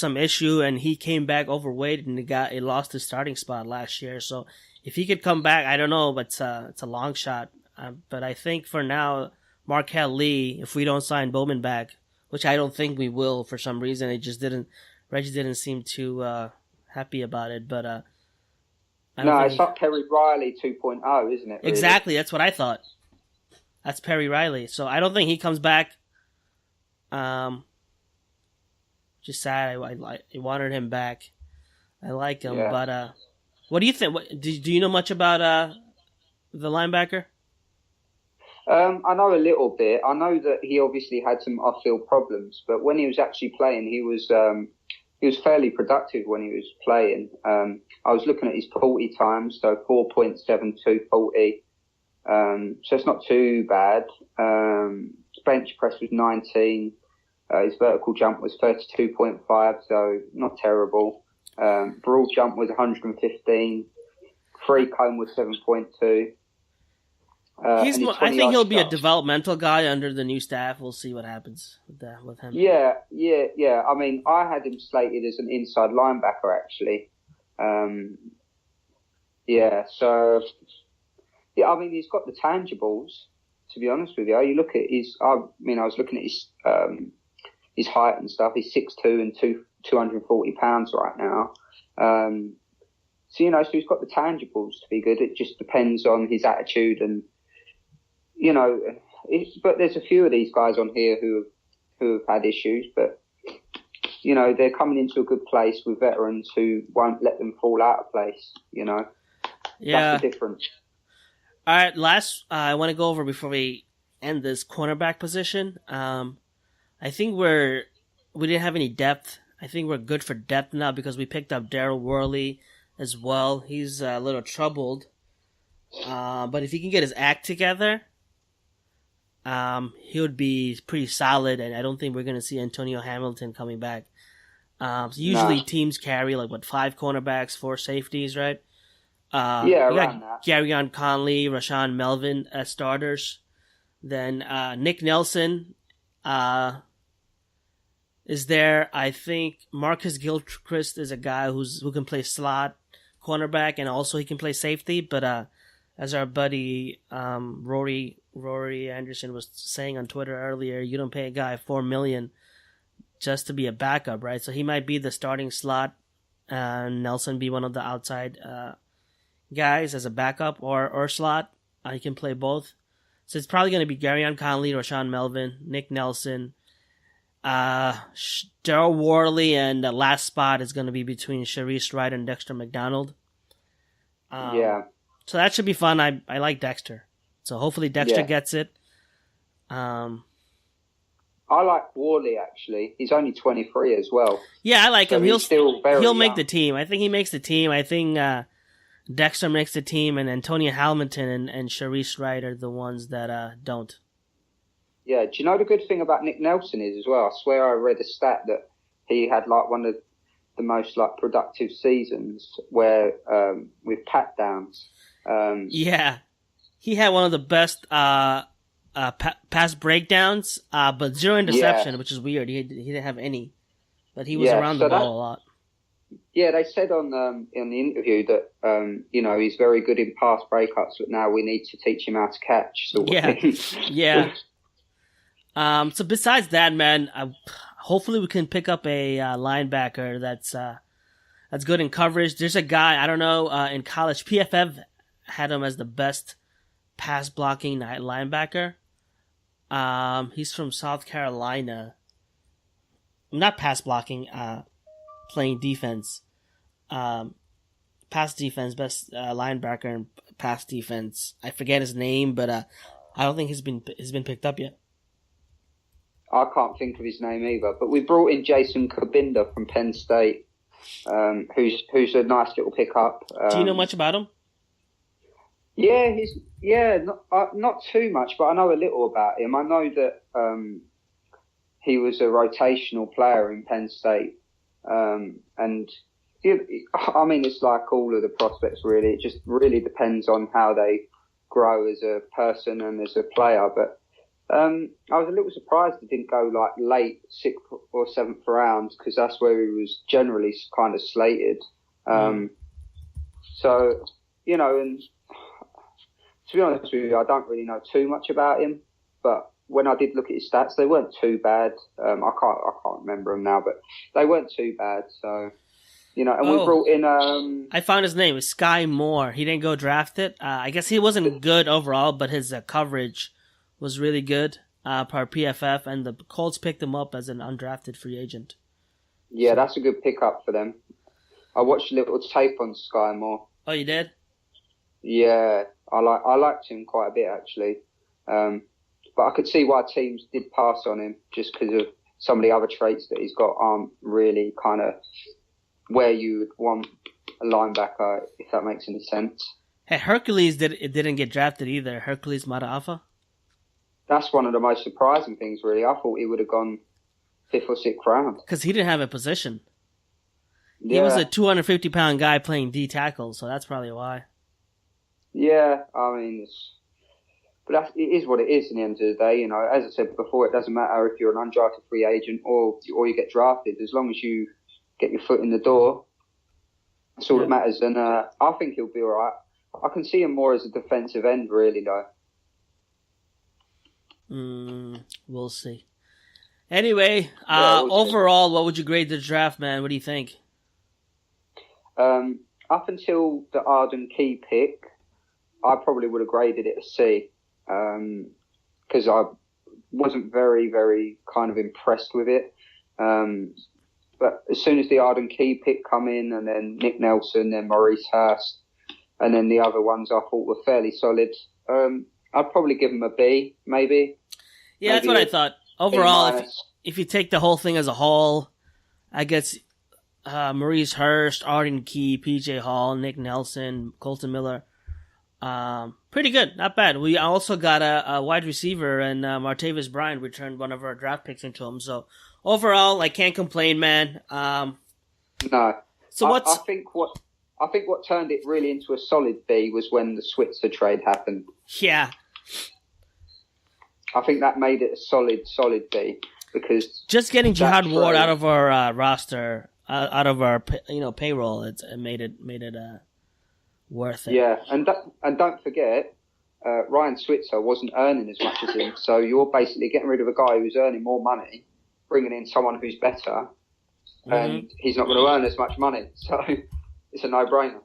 some issue, and he came back overweight, and he lost his starting spot last year. So if he could come back, I don't know, but it's a long shot. But I think for now, Marquette Lee, if we don't sign Bowman back, which I don't think we will for some reason, Reggie didn't seem too happy about it. But it's like Perry Riley 2.0, isn't it? Really? Exactly, that's what I thought. That's Perry Riley. So I don't think he comes back. Just sad. I wanted him back. I like him, but what do you think? Do you know much about the linebacker? I know a little bit. I know that he obviously had some off-field problems, but when he was actually playing, he was fairly productive when he was playing. I was looking at his 40 times, so 4.72 40. So it's not too bad. His bench press was 19. His vertical jump was 32.5, so not terrible. Broad jump was 115. Free cone was 7.2. I think he'll be a developmental guy under the new staff. We'll see what happens with him. Yeah. I mean, I had him slated as an inside linebacker, actually. So I mean, he's got the tangibles, to be honest with you. You look at I was looking at his height and stuff. He's 6'2" and 240 pounds right now. So he's got the tangibles to be good. It just depends on his attitude and, but there's a few of these guys on here who have had issues, but, they're coming into a good place with veterans who won't let them fall out of place, Yeah. That's the difference. All right, last I want to go over before we end this cornerback position. I think we didn't have any depth. I think we're good for depth now because we picked up Daryl Worley as well. He's a little troubled, but if he can get his act together, he would be pretty solid. And I don't think we're going to see Antonio Hamilton coming back. So usually teams carry 5 cornerbacks, 4 safeties, right? Around that. Garyon Conley, Rashawn Melvin as starters. Then Nick Nelson is there. I think Marcus Gilchrist is a guy who can play slot cornerback and also he can play safety. But as our buddy Rory Anderson was saying on Twitter earlier, you don't pay a guy $4 million just to be a backup, right? So he might be the starting slot. Nelson be one of the outside guys as a backup or slot. He can play both. So it's probably going to be Garyon Conley, Rashawn Melvin, Nick Nelson, Daryl Worley, and the last spot is going to be between Sharice Wright and Dexter McDonald. So that should be fun. I like Dexter. So hopefully Dexter gets it. I like Worley, actually. He's only 23 as well. Yeah, I like him. He'll make young. the team. I think he makes the team. I think Dexter makes the team, and Antonio Hamilton and Sharice Wright are the ones that don't. Yeah, do you know the good thing about Nick Nelson is as well? I swear I read a stat that he had one of the most productive seasons where with pat downs. Yeah, he had one of the best pass breakdowns, but 0 interception, which is weird. He didn't have any, but he was around the ball a lot. Yeah, they said on the interview that he's very good in pass breakups, but now we need to teach him how to catch. Yeah. So besides that, man, hopefully we can pick up a linebacker that's good in coverage. There's a guy, I don't know, in college, PFF had him as the best pass blocking linebacker. He's from South Carolina. Not pass blocking, playing defense. Pass defense, best linebacker in pass defense. I forget his name, but I don't think he's been picked up yet. I can't think of his name either. But we brought in Jason Kabinda from Penn State, who's a nice little pickup. Do you know much about him? Yeah, not too much, but I know a little about him. I know that he was a rotational player in Penn State, and it's like all of the prospects really. It just really depends on how they grow as a person and as a player. But I was a little surprised he didn't go like late sixth or seventh round because that's where he was generally kind of slated. So, and to be honest with you, I don't really know too much about him, but when I did look at his stats, they weren't too bad. I can't remember them now, but they weren't too bad. So, and we brought in. I found his name. It's Sky Moore. He didn't go drafted. I guess he wasn't good overall, but his coverage was really good per PFF, and the Colts picked him up as an undrafted free agent. Yeah, that's a good pickup for them. I watched a little tape on Sky Moore. Oh, you did? Yeah, I liked him quite a bit actually, but I could see why teams did pass on him just because of some of the other traits that he's got aren't really kind of where you would want a linebacker, if that makes any sense. Hey, Hercules didn't get drafted either. Hercules Mataafa. That's one of the most surprising things, really. I thought he would have gone fifth or sixth round because he didn't have a position. Yeah. He was a 250-pound guy playing D tackle, so that's probably why. Yeah, I mean, it is what it is. In the end of the day, as I said before, it doesn't matter if you're an undrafted free agent or you get drafted. As long as you get your foot in the door, that's all that matters. And I think he'll be all right. I can see him more as a defensive end, really, though. We'll see. Anyway, we'll overall, what would you grade the draft, man? What do you think? Up until the Arden Key pick, I probably would have graded it a C, because I wasn't very, very kind of impressed with it. But as soon as the Arden Key pick come in, and then Nick Nelson, then Maurice Hurst, and then the other ones I thought were fairly solid, I'd probably give them a B, maybe. Yeah, that's what I thought. Overall, if you take the whole thing as a whole, I guess Maurice Hurst, Arden Key, PJ Hall, Nick Nelson, Colton Miller, pretty good, not bad. We also got a wide receiver, and Martavis Bryant returned one of our draft picks into him. So overall, I can't complain, man. No. So I think what turned it really into a solid B was when the Switzer trade happened. Yeah. I think that made it a solid B because just getting Jihad Ward out of our roster, out of our payroll, it made it worth it. Yeah, and don't forget, Ryan Switzer wasn't earning as much as him, so you're basically getting rid of a guy who's earning more money, bringing in someone who's better, and he's not going to earn as much money, so it's a no-brainer.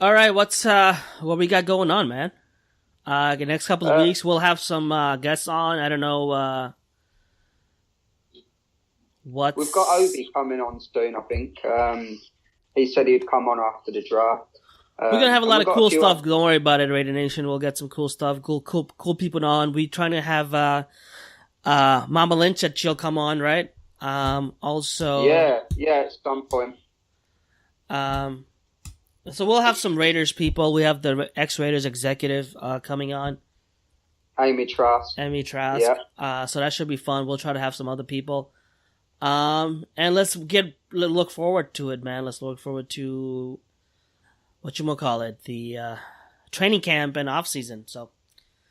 All right, what we got going on, man? The next couple of weeks, we'll have some guests on. I don't know what. We've got Obi coming on soon, I think. He said he'd come on after the draft. We're going to have a lot of cool stuff. Don't worry about it, Raider Nation. We'll get some cool stuff, cool people on. We're trying to have Mama Lynch that she'll come on, right? Also. Yeah, at some point. So we'll have some Raiders people. We have the ex-Raiders executive coming on. Amy Trask. Yeah. So that should be fun. We'll try to have some other people. And let's look forward to it, man. Let's look forward to the training camp and off season. So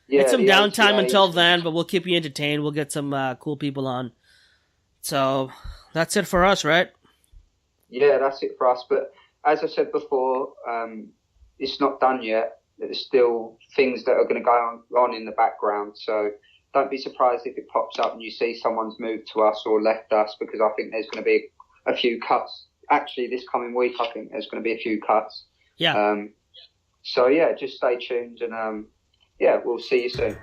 it's some downtime until then, but we'll keep you entertained. We'll get some cool people on. So that's it for us, right? Yeah, that's it for us. But as I said before, it's not done yet. There's still things that are going to go on in the background. So don't be surprised if it pops up and you see someone's moved to us or left us, because I think there's going to be a few cuts. Actually, this coming week, I think there's going to be a few cuts. Yeah. So, yeah, just stay tuned and, we'll see you soon.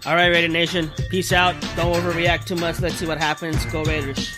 All right, Raider Nation. Peace out. Don't overreact too much. Let's see what happens. Go Raiders.